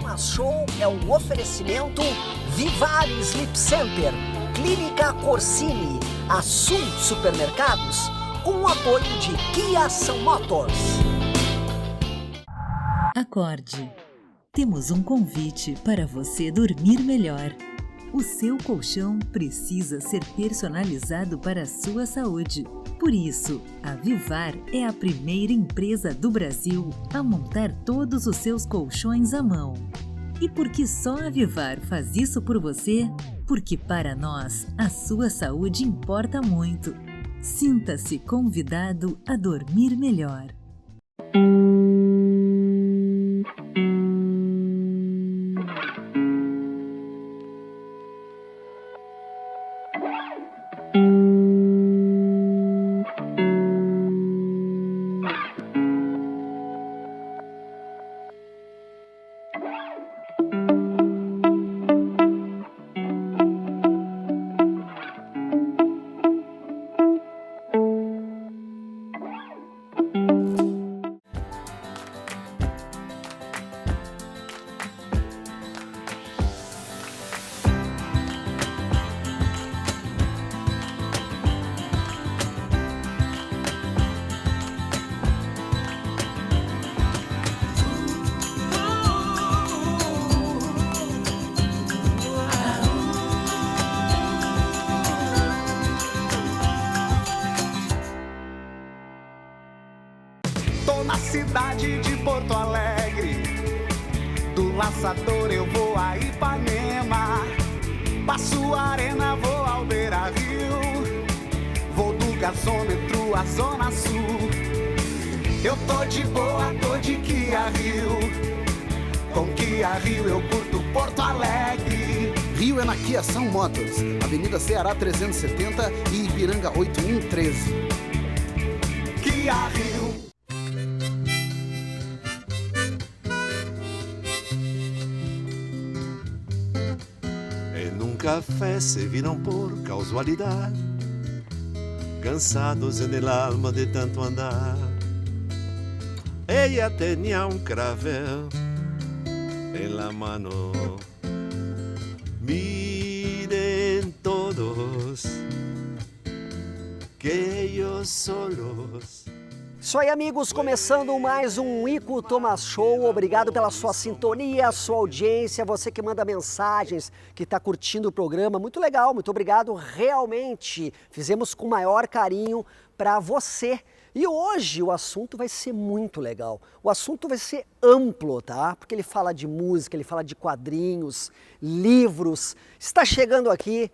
Thomas Show é um oferecimento Vivar Sleep Center, Clínica Corsini, Assul Supermercados, com o apoio de Kia São Motors. Acorde. Temos um convite para você dormir melhor. O seu colchão precisa ser personalizado para a sua saúde. Por isso, a Vivar é a primeira empresa do Brasil a montar todos os seus colchões à mão. E por que só a Vivar faz isso por você? Porque para nós, a sua saúde importa muito. Sinta-se convidado a dormir melhor. Na cidade de Porto Alegre, do Laçador eu vou a Ipanema, passo a Arena, vou ao Beira-Rio, vou do gasômetro à Zona Sul. Eu tô de boa, tô de Kia Rio, com Kia Rio eu curto Porto Alegre. Rio é na Kia São Motors, Avenida Ceará 370 e Ipiranga 8113. Kia Rio. Café se viram por casualidad, cansados en el alma de tanto andar. Ella tenía un clavel en la mano. Miren todos que ellos solos. Isso aí, amigos, começando mais um Ico Thomas Show. Obrigado pela sua sintonia, sua audiência, você que manda mensagens, que está curtindo o programa. Muito legal, muito obrigado, realmente. Fizemos com o maior carinho para você. E hoje o assunto vai ser muito legal. O assunto vai ser amplo, tá? Porque ele fala de música, ele fala de quadrinhos, livros. Está chegando aqui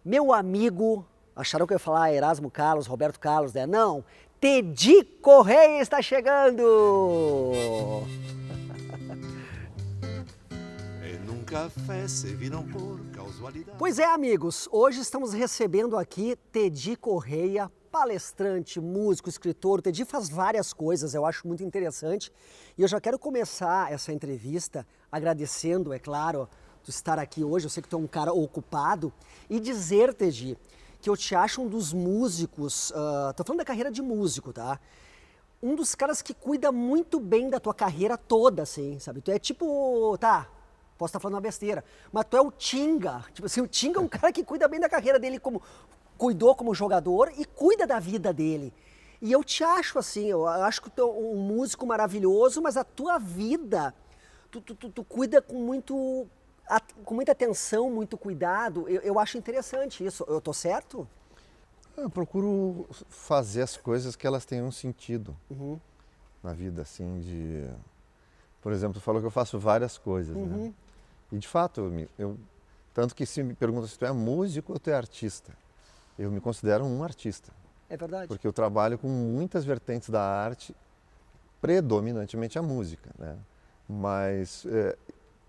meu amigo, acharam que eu ia falar Erasmo Carlos, Roberto Carlos, né? Não. Tedi Correia está chegando! Num café se viram por casualidade. Pois é, amigos, hoje estamos recebendo aqui Tedi Correia, palestrante, músico, escritor. O Tedi faz várias coisas, eu acho muito interessante. E eu já quero começar essa entrevista agradecendo, é claro, de estar aqui hoje. Eu sei que tu é um cara ocupado. E dizer, Tedi, que eu te acho um dos músicos, tô falando da carreira de músico, tá? Um dos caras que cuida muito bem da tua carreira toda, assim, sabe? Tu é tipo, tá, posso estar falando uma besteira, mas tu é o Tinga. Tipo assim, o Tinga é um cara que cuida bem da carreira dele, cuidou como jogador e cuida da vida dele. E eu te acho assim, eu acho que tu é um músico maravilhoso, mas a tua vida, tu cuida com muita atenção, muito cuidado. Eu acho interessante isso. Eu tô certo? Eu procuro fazer as coisas que elas tenham sentido na vida, assim, Por exemplo, tu falou que eu faço várias coisas, né? E de fato, tanto que se me perguntam se tu é músico ou tu é artista, eu me considero um artista. É verdade. Porque eu trabalho com muitas vertentes da arte, predominantemente a música, né? Mas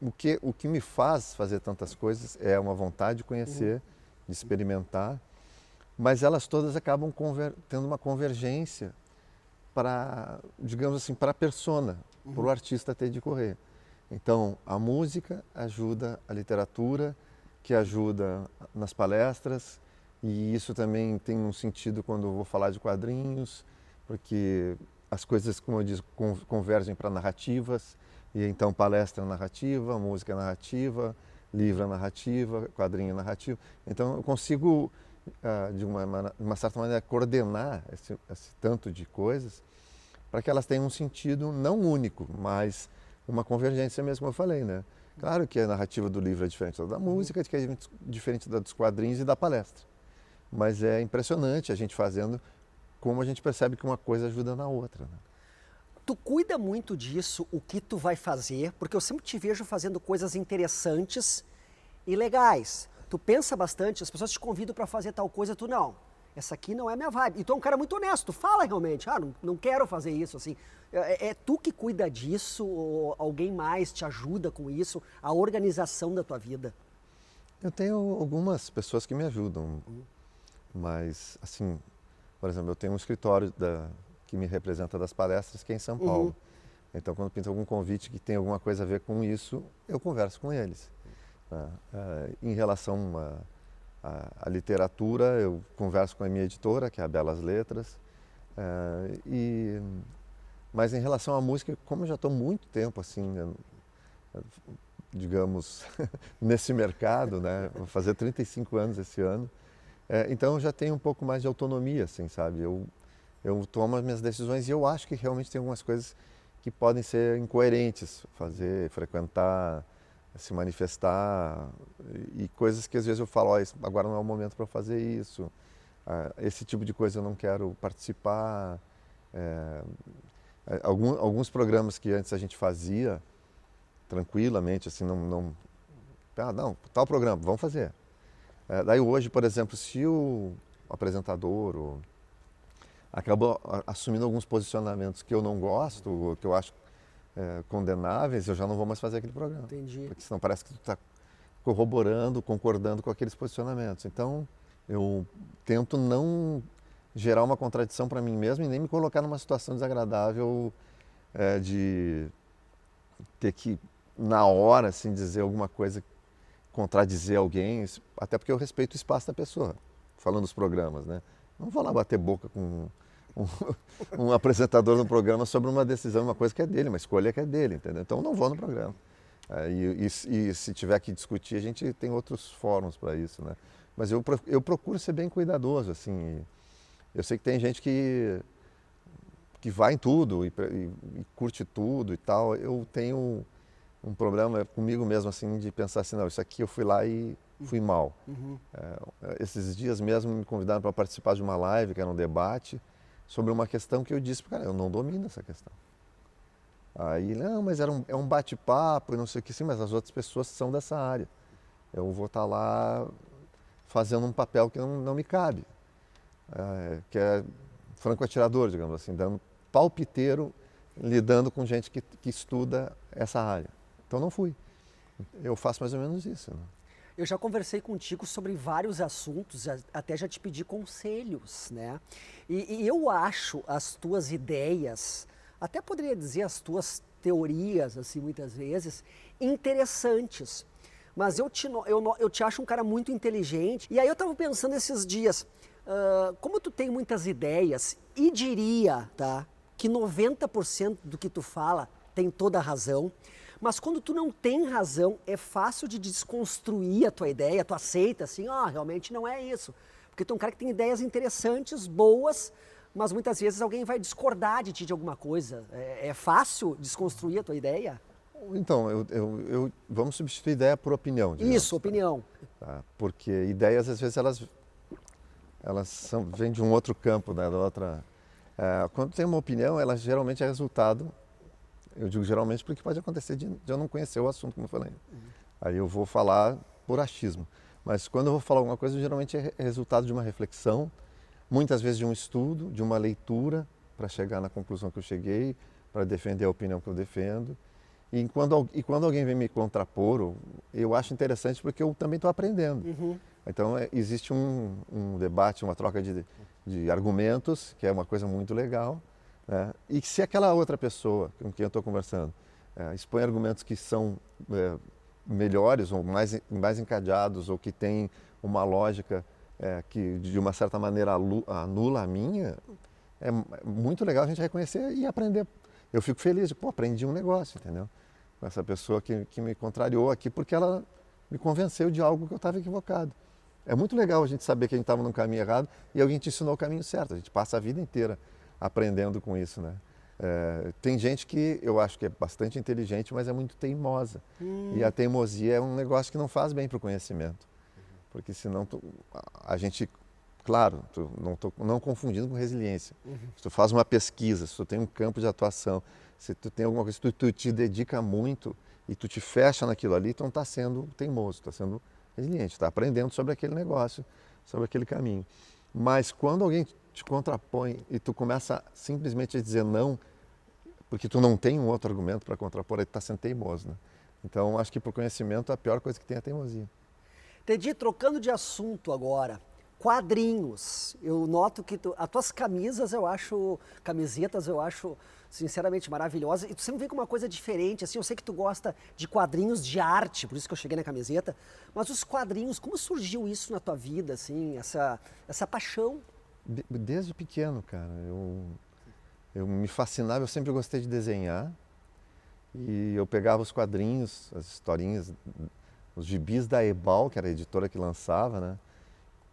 o que me faz fazer tantas coisas é uma vontade de conhecer, de experimentar, mas elas todas acabam tendo uma convergência para, digamos assim, para a persona, para o artista Tedi Correia. Então, a música ajuda a literatura, que ajuda nas palestras, e isso também tem um sentido quando eu vou falar de quadrinhos, porque as coisas, como eu disse, convergem para narrativas, E então palestra narrativa, música narrativa, livro narrativa, quadrinho narrativo. Então eu consigo, de uma certa maneira, coordenar esse tanto de coisas para que elas tenham um sentido não único, mas uma convergência mesmo, como eu falei, né? Claro que a narrativa do livro é diferente da música, que é diferente da dos quadrinhos e da palestra. Mas é impressionante a gente fazendo como a gente percebe que uma coisa ajuda na outra, né? Tu cuida muito disso, o que tu vai fazer, porque eu sempre te vejo fazendo coisas interessantes e legais. Tu pensa bastante, as pessoas te convidam para fazer tal coisa, tu não. Essa aqui não é minha vibe. E tu é um cara muito honesto, tu fala realmente, não quero fazer isso, assim. É tu que cuida disso ou alguém mais te ajuda com isso, a organização da tua vida? Eu tenho algumas pessoas que me ajudam, mas, assim, por exemplo, eu tenho um escritório que me representa das palestras, que é em São Paulo. Então, quando pinta algum convite que tem alguma coisa a ver com isso, eu converso com eles. Em relação à literatura, eu converso com a minha editora, que é a Belas Letras. Mas em relação à música, como eu já estou muito tempo, assim, digamos, nesse mercado, né? Vou fazer 35 anos esse ano. Então, eu já tenho um pouco mais de autonomia, assim, sabe? Eu tomo as minhas decisões e eu acho que realmente tem algumas coisas que podem ser incoerentes, frequentar, se manifestar, e coisas que às vezes eu falo, agora não é o momento para eu fazer isso, esse tipo de coisa eu não quero participar. Alguns programas que antes a gente fazia tranquilamente, assim, não, tal programa, vamos fazer. Daí hoje, por exemplo, se o apresentador acabou assumindo alguns posicionamentos que eu não gosto, ou que eu acho condenáveis, eu já não vou mais fazer aquele programa. Entendi. Porque senão parece que tu está corroborando, concordando com aqueles posicionamentos. Então, eu tento não gerar uma contradição para mim mesmo e nem me colocar numa situação desagradável de ter que, na hora, assim, dizer alguma coisa, contradizer alguém, até porque eu respeito o espaço da pessoa, falando dos programas, né? Não vou lá bater boca com um apresentador no programa sobre uma decisão, uma coisa que é dele, uma escolha que é dele, entendeu? Então não vou no programa. E se tiver que discutir, a gente tem outros fóruns para isso, né? Mas eu procuro ser bem cuidadoso, assim. Eu sei que tem gente que vai em tudo e curte tudo e tal. Eu tenho um problema comigo mesmo, assim, de pensar assim, não, isso aqui eu fui lá e fui mal. Esses dias mesmo me convidaram para participar de uma live, que era um debate, sobre uma questão que eu disse, cara, eu não domino essa questão. Aí, não, mas é um bate-papo e não sei o que, sim, mas as outras pessoas são dessa área. Eu vou estar lá fazendo um papel que não me cabe, que é franco atirador, digamos assim, dando palpiteiro, lidando com gente que estuda essa área. Então não fui. Eu faço mais ou menos isso, né? Eu já conversei contigo sobre vários assuntos, até já te pedi conselhos, né? E eu acho as tuas ideias, até poderia dizer as tuas teorias, assim, muitas vezes, interessantes. Mas eu te acho um cara muito inteligente. E aí eu estava pensando esses dias, como tu tem muitas ideias, e diria, tá, que 90% do que tu fala tem toda a razão, mas quando tu não tem razão, é fácil de desconstruir a tua ideia, tu aceita assim, realmente não é isso. Porque tu é um cara que tem ideias interessantes, boas, mas muitas vezes alguém vai discordar de ti de alguma coisa. É fácil desconstruir a tua ideia? Então, vamos substituir ideia por opinião, digamos. Isso, opinião. Tá? Porque ideias, às vezes, elas vêm de um outro campo, né, da outra... quando tem uma opinião, ela geralmente é resultado... Eu digo geralmente porque pode acontecer de eu não conhecer o assunto, como eu falei. Aí eu vou falar por achismo. Mas quando eu vou falar alguma coisa, geralmente é resultado de uma reflexão, muitas vezes de um estudo, de uma leitura, para chegar na conclusão que eu cheguei, para defender a opinião que eu defendo. E quando alguém vem me contrapor, eu acho interessante porque eu também estou aprendendo. Então existe um debate, uma troca de argumentos, que é uma coisa muito legal. E se aquela outra pessoa com quem eu estou conversando expõe argumentos que são melhores ou mais encadeados ou que têm uma lógica que de uma certa maneira anula a minha, é muito legal a gente reconhecer e aprender. Eu fico feliz de, aprendi um negócio, entendeu? com essa pessoa que me contrariou aqui, porque ela me convenceu de algo que eu estava equivocado. É muito legal a gente saber que a gente estava no caminho errado e alguém te ensinou o caminho certo. A gente passa a vida inteira aprendendo com isso, né? Tem gente que eu acho que é bastante inteligente, mas é muito teimosa. E a teimosia é um negócio que não faz bem para o conhecimento. Porque senão a gente, claro, não confundindo com resiliência. Se tu faz uma pesquisa, se tu tem um campo de atuação, se tu tem alguma coisa, se tu te dedica muito e tu te fecha naquilo ali, tu não está sendo teimoso, está sendo resiliente, está aprendendo sobre aquele negócio, sobre aquele caminho. Mas quando alguém te contrapõe e tu começa simplesmente a dizer não, porque tu não tem um outro argumento para contrapor, aí tu está sendo teimoso, né? Então, acho que para o conhecimento a pior coisa que tem é a teimosia. Teddy, trocando de assunto agora, quadrinhos. Eu noto que as tuas camisetas eu acho sinceramente maravilhosas. E tu sempre vem com uma coisa diferente, assim, eu sei que tu gosta de quadrinhos de arte, por isso que eu cheguei na camiseta, mas os quadrinhos, como surgiu isso na tua vida, assim, essa paixão? Desde pequeno, cara, eu me fascinava, eu sempre gostei de desenhar e eu pegava os quadrinhos, as historinhas, os gibis da Ebal, que era a editora que lançava, né?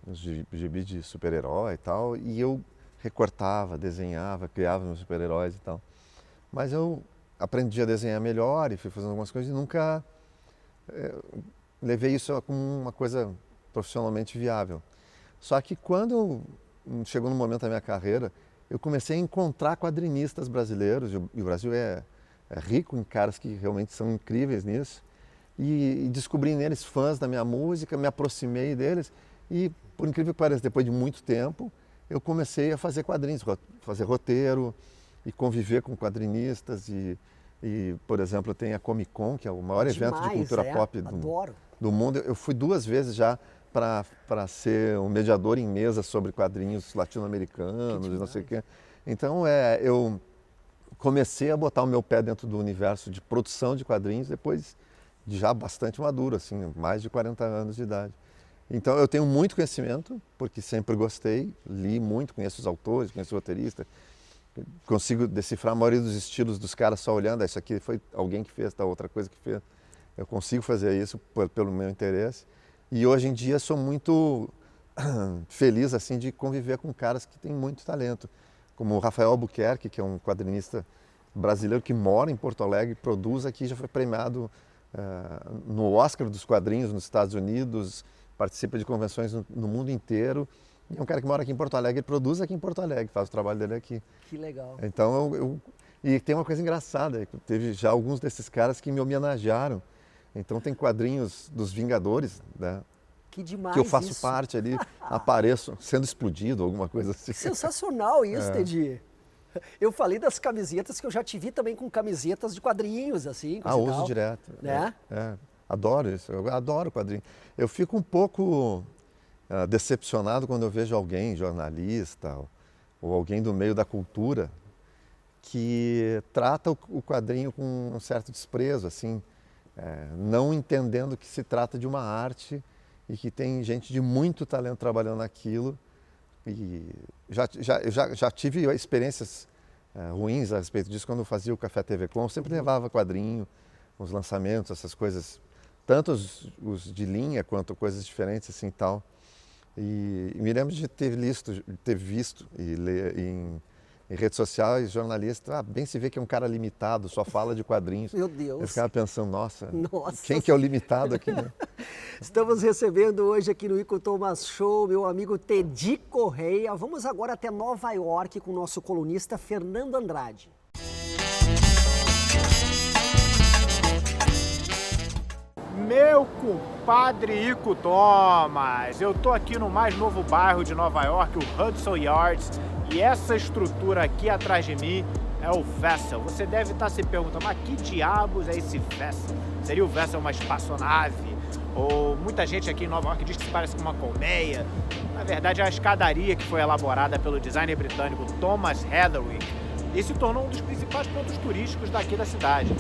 Os gibis de super-herói e tal, e eu recortava, desenhava, criava meus super-heróis e tal. Mas eu aprendi a desenhar melhor e fui fazendo algumas coisas e nunca levei isso como uma coisa profissionalmente viável. Só que quando chegou no momento da minha carreira, eu comecei a encontrar quadrinistas brasileiros, e o Brasil é rico em caras que realmente são incríveis nisso, e descobri neles fãs da minha música, me aproximei deles e, por incrível que pareça, depois de muito tempo, eu comecei a fazer quadrinhos, fazer roteiro e conviver com quadrinistas e por exemplo, tem a Comic Con, que é o maior evento de cultura pop do mundo. Eu fui 2 vezes já para ser um mediador em mesa sobre quadrinhos latino-americanos e não sei o quê. Então, eu comecei a botar o meu pé dentro do universo de produção de quadrinhos depois de já bastante maduro, assim, mais de 40 anos de idade. Então, eu tenho muito conhecimento, porque sempre gostei, li muito, conheço os autores, conheço o roteirista, consigo decifrar a maioria dos estilos dos caras só olhando, isso aqui foi alguém que fez, outra coisa que fez. Eu consigo fazer isso pelo meu interesse. E hoje em dia sou muito feliz assim de conviver com caras que têm muito talento, como o Rafael Albuquerque, que é um quadrinista brasileiro que mora em Porto Alegre, produz aqui, já foi premiado no Oscar dos quadrinhos nos Estados Unidos, participa de convenções no mundo inteiro. E é um cara que mora aqui em Porto Alegre, ele produz aqui em Porto Alegre, faz o trabalho dele aqui. Que legal. Então, e tem uma coisa engraçada, teve já alguns desses caras que me homenagearam. Então tem quadrinhos dos Vingadores, né? Que demais que eu faço isso. parte ali, apareço sendo explodido, alguma coisa assim. Sensacional isso, Teddy. Eu falei das camisetas que eu já te vi também com camisetas de quadrinhos, assim. Uso direto. Né? Adoro isso, eu adoro quadrinhos. Eu fico um pouco decepcionado quando eu vejo alguém, jornalista ou alguém do meio da cultura, que trata o quadrinho com um certo desprezo, assim, não entendendo que se trata de uma arte e que tem gente de muito talento trabalhando naquilo. E já tive experiências ruins a respeito disso quando eu fazia o Café TV Com. Eu sempre levava quadrinho, os lançamentos, essas coisas, tanto os de linha quanto coisas diferentes assim e tal. E me lembro de ter visto e ler em redes sociais, jornalista, bem se vê que é um cara limitado, só fala de quadrinhos. Meu Deus. Eu ficava pensando, nossa. Quem que é o limitado aqui, né? Estamos recebendo hoje aqui no Ico Thomas Show meu amigo Teddy Correia. Vamos agora até Nova York com o nosso colunista Fernando Andrade. Meu compadre Ico Thomas, eu tô aqui no mais novo bairro de Nova York, o Hudson Yards, e essa estrutura aqui atrás de mim é o Vessel. Você deve estar se perguntando, mas que diabos é esse Vessel? Seria o Vessel uma espaçonave? Ou muita gente aqui em Nova York diz que se parece com uma colmeia. Na verdade é a escadaria que foi elaborada pelo designer britânico Thomas Heatherwick e se tornou um dos principais pontos turísticos daqui da cidade.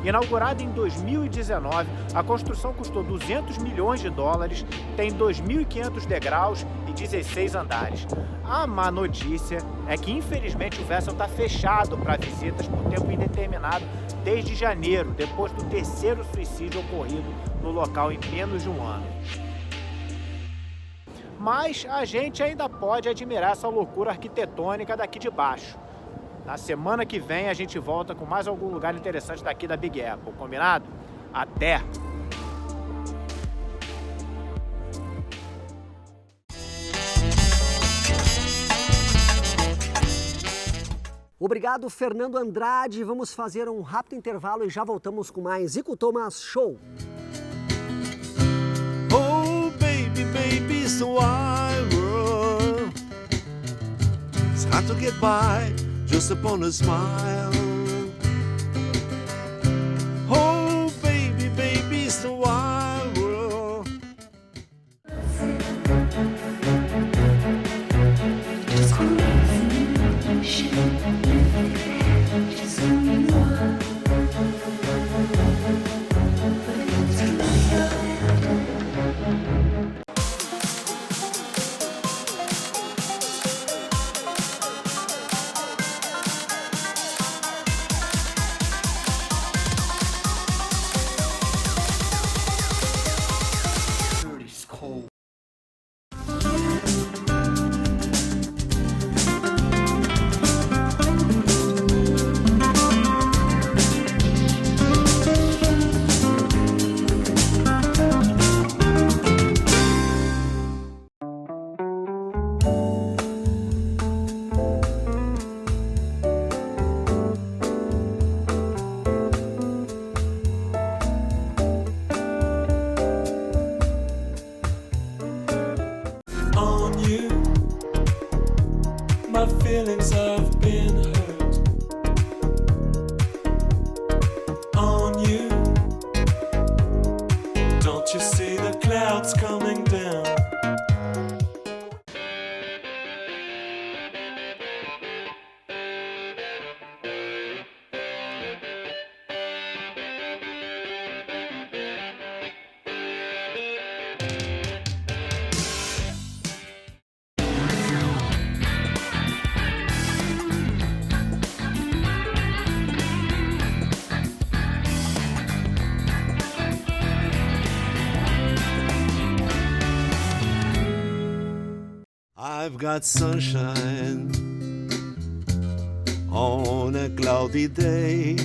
Inaugurada em 2019, a construção custou 200 milhões de dólares, tem 2.500 degraus e 16 andares. A má notícia é que, infelizmente, o Vessel está fechado para visitas por tempo indeterminado desde janeiro, depois do terceiro suicídio ocorrido no local em menos de um ano. Mas a gente ainda pode admirar essa loucura arquitetônica daqui de baixo. Na semana que vem a gente volta com mais algum lugar interessante daqui da Big Apple, combinado? Até! Obrigado, Fernando Andrade. Vamos fazer um rápido intervalo e já voltamos com mais Ico Thomas Show. Oh, baby, baby, it's a wide world. It's hard to get by just upon a smile. Oh, baby, baby, it's a wide world. On you, my feelings have been hurt. On you, don't you see the clouds coming down? I've got sunshine on a cloudy day.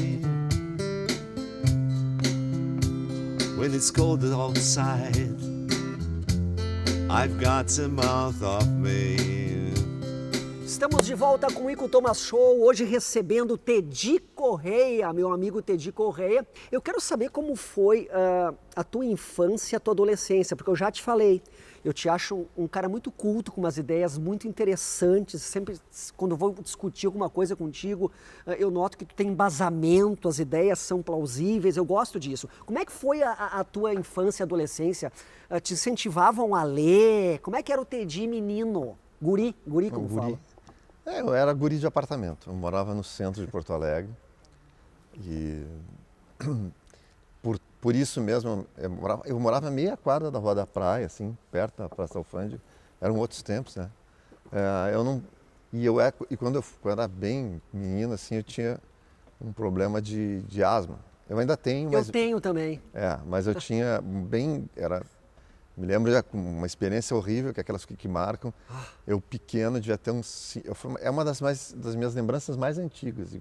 When it's cold outside, I've got the mouth of May. Estamos de volta com o Ico Thomas Show, hoje recebendo Teddy Correia, meu amigo Teddy Correia. Eu quero saber como foi a tua infância, a tua adolescência, porque eu já te falei, eu te acho um cara muito culto, com umas ideias muito interessantes. Sempre, quando eu vou discutir alguma coisa contigo, eu noto que tu tem embasamento, as ideias são plausíveis, eu gosto disso. Como é que foi a tua infância e adolescência? Te incentivavam a ler? Como é que era o Teddy menino? Guri como fala? Eu era guri de apartamento, eu morava no centro de Porto Alegre e por isso mesmo eu morava meia quadra da Rua da Praia, assim, perto da Praça Alfândega, eram outros tempos, né? Quando eu era bem menino, assim, eu tinha um problema de asma. Eu ainda tenho, mas... Eu tenho também. Mas eu tinha me lembro de uma experiência horrível, que é aquelas que marcam. Eu pequeno devia ter é uma das minhas lembranças mais antigas.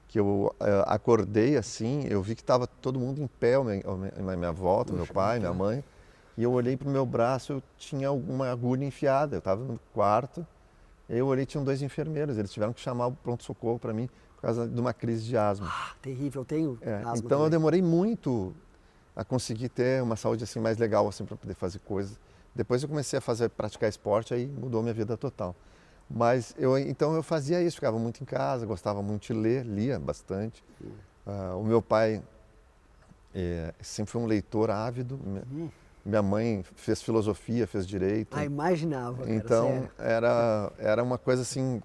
Que eu acordei assim, eu vi que estava todo mundo em pé na minha volta, meu pai, minha mãe. E eu olhei para o meu braço, eu tinha alguma agulha enfiada. Eu estava no quarto, e eu olhei, tinham 2 enfermeiros. Eles tiveram que chamar o pronto-socorro para mim por causa de uma crise de asma. Terrível, eu tenho asma então também. eu demorei muito a conseguir ter uma saúde assim mais legal assim para poder fazer coisas. Depois eu comecei a praticar esporte, aí mudou minha vida total. Mas então eu fazia isso, ficava muito em casa, gostava muito de ler, lia bastante. O meu pai sempre foi um leitor ávido. Minha mãe fez filosofia, fez direito. Imaginava, cara, então sério. era uma coisa assim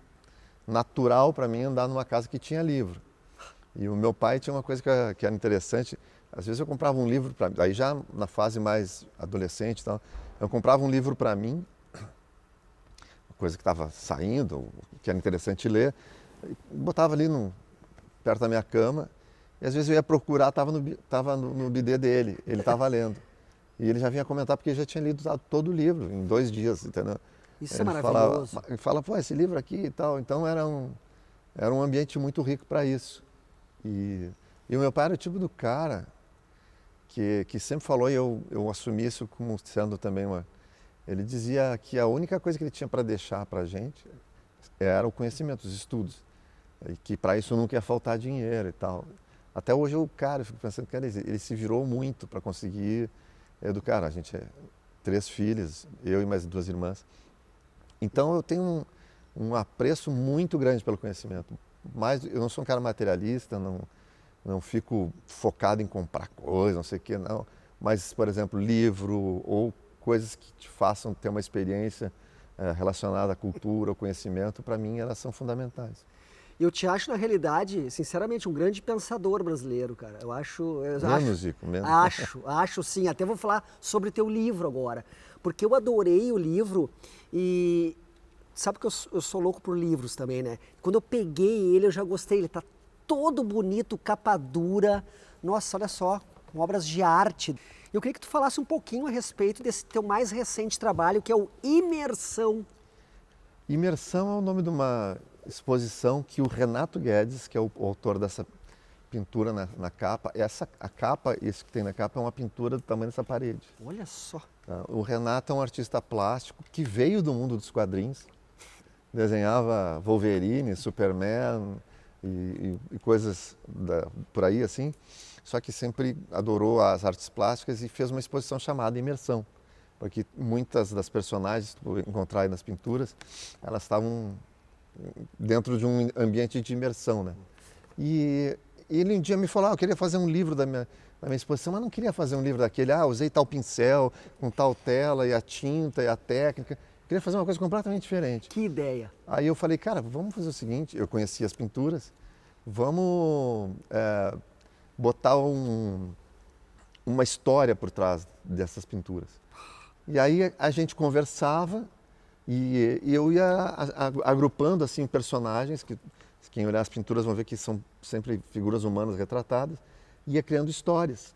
natural para mim andar numa casa que tinha livro. E o meu pai tinha uma coisa que era interessante. Às vezes eu comprava um livro para, aí já na fase mais adolescente e tal, eu comprava um livro para mim, uma coisa que estava saindo, que era interessante ler, botava ali perto da minha cama, e às vezes eu ia procurar, estava no bidê dele, ele estava lendo. E ele já vinha comentar porque ele já tinha lido todo o livro em 2 dias, entendeu? Isso é maravilhoso. Ele fala, pô, esse livro aqui e tal. Então era um ambiente muito rico para isso. E o meu pai era o tipo do cara que sempre falou, e eu assumi isso como sendo também Ele dizia que a única coisa que ele tinha para deixar para a gente era o conhecimento, os estudos. E que para isso nunca ia faltar dinheiro e tal. Até hoje eu fico pensando que ele se virou muito para conseguir educar. A gente é 3 filhos, eu e mais 2 irmãs. Então eu tenho um apreço muito grande pelo conhecimento. Mas eu não sou um cara materialista, não fico focado em comprar coisas, não sei o que, não. Mas, por exemplo, livro ou coisas que te façam ter uma experiência relacionada à cultura, ao conhecimento, para mim elas são fundamentais. Eu te acho, na realidade, sinceramente, um grande pensador brasileiro, cara. Menos, Zico, menos. Acho sim. Até vou falar sobre o teu livro agora. Porque eu adorei o livro e sabe que eu sou louco por livros também, né? Quando eu peguei ele, eu já gostei. Ele tá todo bonito, capa dura. Nossa, olha só, obras de arte. Eu queria que tu falasse um pouquinho a respeito desse teu mais recente trabalho, que é o Imersão. Imersão é o nome de uma exposição que o Renato Guedes, que é o autor dessa pintura na capa, a capa, isso que tem na capa, é uma pintura do tamanho dessa parede. Olha só. O Renato é um artista plástico que veio do mundo dos quadrinhos, desenhava Wolverine, Superman e coisas por aí assim, só que sempre adorou as artes plásticas e fez uma exposição chamada Imersão, porque muitas das personagens que tu encontrar aí nas pinturas, elas estavam dentro de um ambiente de imersão, né? E ele um dia me falou, eu queria fazer um livro da minha exposição, mas não queria fazer um livro daquele, usei tal pincel, com tal tela, e a tinta, e a técnica. Queria fazer uma coisa completamente diferente. Que ideia! Aí eu falei, cara, vamos fazer o seguinte, eu conhecia as pinturas, vamos botar uma história por trás dessas pinturas. E aí a gente conversava, e eu ia agrupando assim personagens, que quem olhar as pinturas vão ver que são sempre figuras humanas retratadas, e ia criando histórias.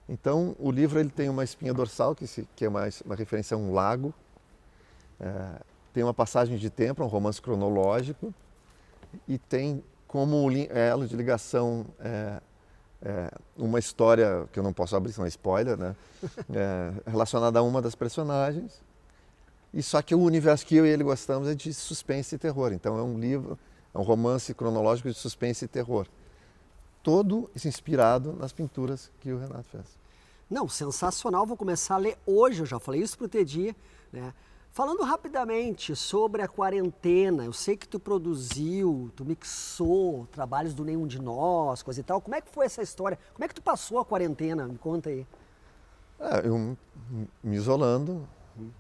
Então o livro ele tem uma espinha dorsal, que é uma referência a um lago, tem uma passagem de tempo, um romance cronológico, e tem como elo de ligação uma história que eu não posso abrir, senão é spoiler, né? Relacionada a uma das personagens. E só que o universo que eu e ele gostamos é de suspense e terror. Então é um livro, é um romance cronológico de suspense e terror. Todo inspirado nas pinturas que o Renato fez. Não, sensacional. Vou começar a ler hoje. Eu já falei isso pro Tedi, né? Falando rapidamente sobre a quarentena, eu sei que tu produziu, tu mixou trabalhos do Nenhum de Nós, coisa e tal. Como é que foi essa história? Como é que tu passou a quarentena? Me conta aí. Eu me isolando,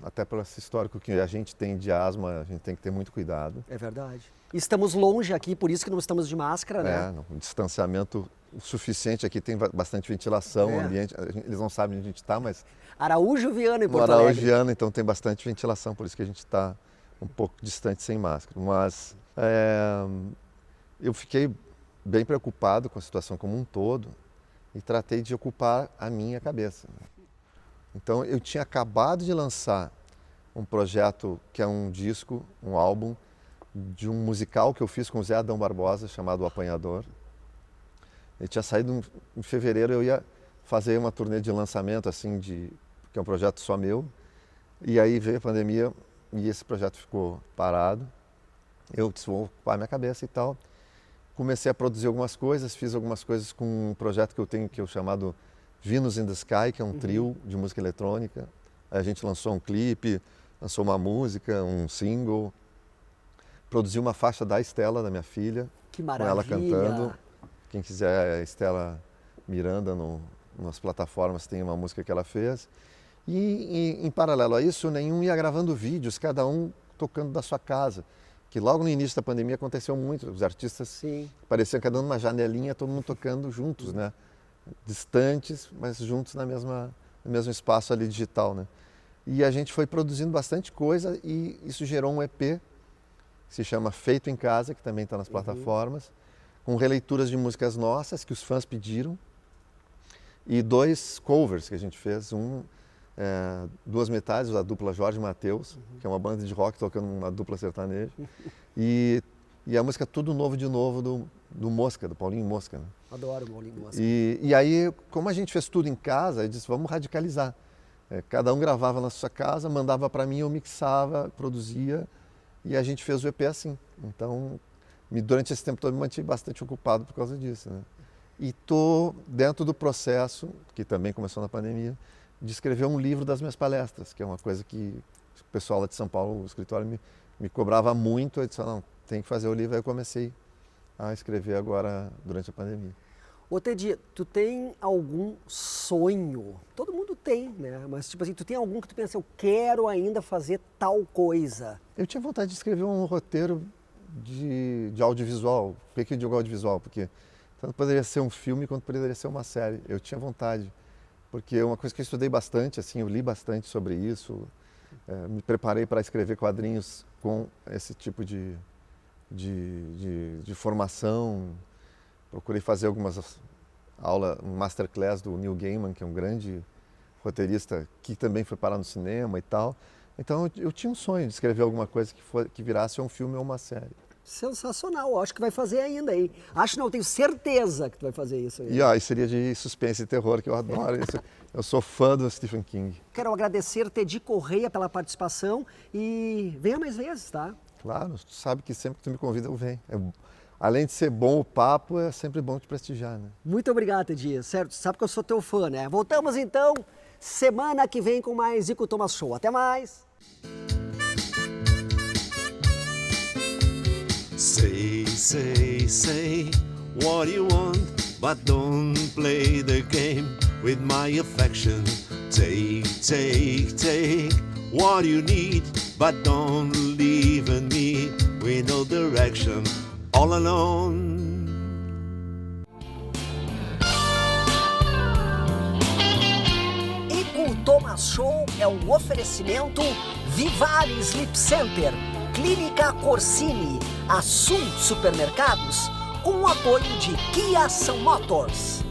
até pelo esse histórico que a gente tem de asma, a gente tem que ter muito cuidado. É verdade. Estamos longe aqui, por isso que não estamos de máscara, né? Um distanciamento suficiente aqui, tem bastante ventilação, o ambiente, eles não sabem onde a gente está, mas... Araújo Viana em Porto Alegre. Araújo Viana, então tem bastante ventilação, por isso que a gente está um pouco distante sem máscara. Mas eu fiquei bem preocupado com a situação como um todo e tratei de ocupar a minha cabeça. Então eu tinha acabado de lançar um projeto que é um disco, um álbum, de um musical que eu fiz com o Zé Adão Barbosa, chamado O Apanhador. Ele tinha saído em fevereiro, eu ia fazer uma turnê de lançamento, assim, que é um projeto só meu. E aí veio a pandemia e esse projeto ficou parado. Eu disse, vou ocupar minha cabeça e tal. Comecei a produzir algumas coisas, fiz algumas coisas com um projeto que eu tenho, que é o chamado Venus in the Sky, que é um trio de música eletrônica. Aí a gente lançou um clipe, lançou uma música, um single. Produzi uma faixa da Estela, da minha filha. Que com maravilha! ela cantando. Quem quiser, a Estela Miranda, nas plataformas tem uma música que ela fez. E em paralelo a isso, Nenhum ia gravando vídeos, cada um tocando da sua casa. que logo no início da pandemia aconteceu muito. Os artistas Sim. pareciam cada um numa janelinha, todo mundo tocando juntos, né? Distantes, mas juntos no mesmo espaço ali digital, né? E a gente foi produzindo bastante coisa e isso gerou um EP que se chama Feito em Casa, que também está nas plataformas, com releituras de músicas nossas que os fãs pediram e 2 covers que a gente fez, duas metades da dupla Jorge Mateus, que é uma banda de rock tocando uma dupla sertaneja, e a música Tudo Novo de Novo do Mosca, do Paulinho Mosca, né? Adoro o Paulinho Mosca. E aí, como a gente fez tudo em casa, eu disse, vamos radicalizar. Cada um gravava na sua casa, mandava para mim, eu mixava, produzia, e a gente fez o EP assim. Então, durante esse tempo todo, me mantive bastante ocupado por causa disso, né? E estou dentro do processo, que também começou na pandemia, de escrever um livro das minhas palestras, que é uma coisa que o pessoal lá de São Paulo, o escritório, me cobrava muito. Eu disse, não, tem que fazer o livro. Aí eu comecei a escrever agora, durante a pandemia. Ô Teddy, tu tem algum sonho? Todo mundo tem, né? Mas tipo assim, tu tem algum que tu pensa, eu quero ainda fazer tal coisa? Eu tinha vontade de escrever um roteiro de audiovisual, pequeno de audiovisual, porque tanto poderia ser um filme quanto poderia ser uma série. Eu tinha vontade, porque é uma coisa que eu estudei bastante, assim, eu li bastante sobre isso, me preparei para escrever quadrinhos com esse tipo de formação. Procurei fazer algumas aulas, um masterclass do Neil Gaiman, que é um grande roteirista que também foi parar no cinema e tal. Então eu tinha um sonho de escrever alguma coisa que virasse um filme ou uma série. Sensacional, eu acho que vai fazer ainda aí. Acho não, tenho certeza que tu vai fazer isso aí. E seria de suspense e terror, que eu adoro isso. Eu sou fã do Stephen King. Quero agradecer Teddy Correia pela participação e venha mais vezes, tá? Claro, tu sabe que sempre que tu me convida eu venho. Além de ser bom o papo, é sempre bom te prestigiar, né? Muito obrigado, Teddy. Certo, sabe que eu sou teu fã, né? Voltamos então semana que vem com mais Zico Thomas Show. Até mais! Say what you want, but don't play the game with my affection. Take what you need, but don't leave me with no direction, all alone. Zico Thomas Show é um oferecimento Vivale Sleep Center, Clínica Corsini, Assum Supermercados, com o apoio de Kia São Motors.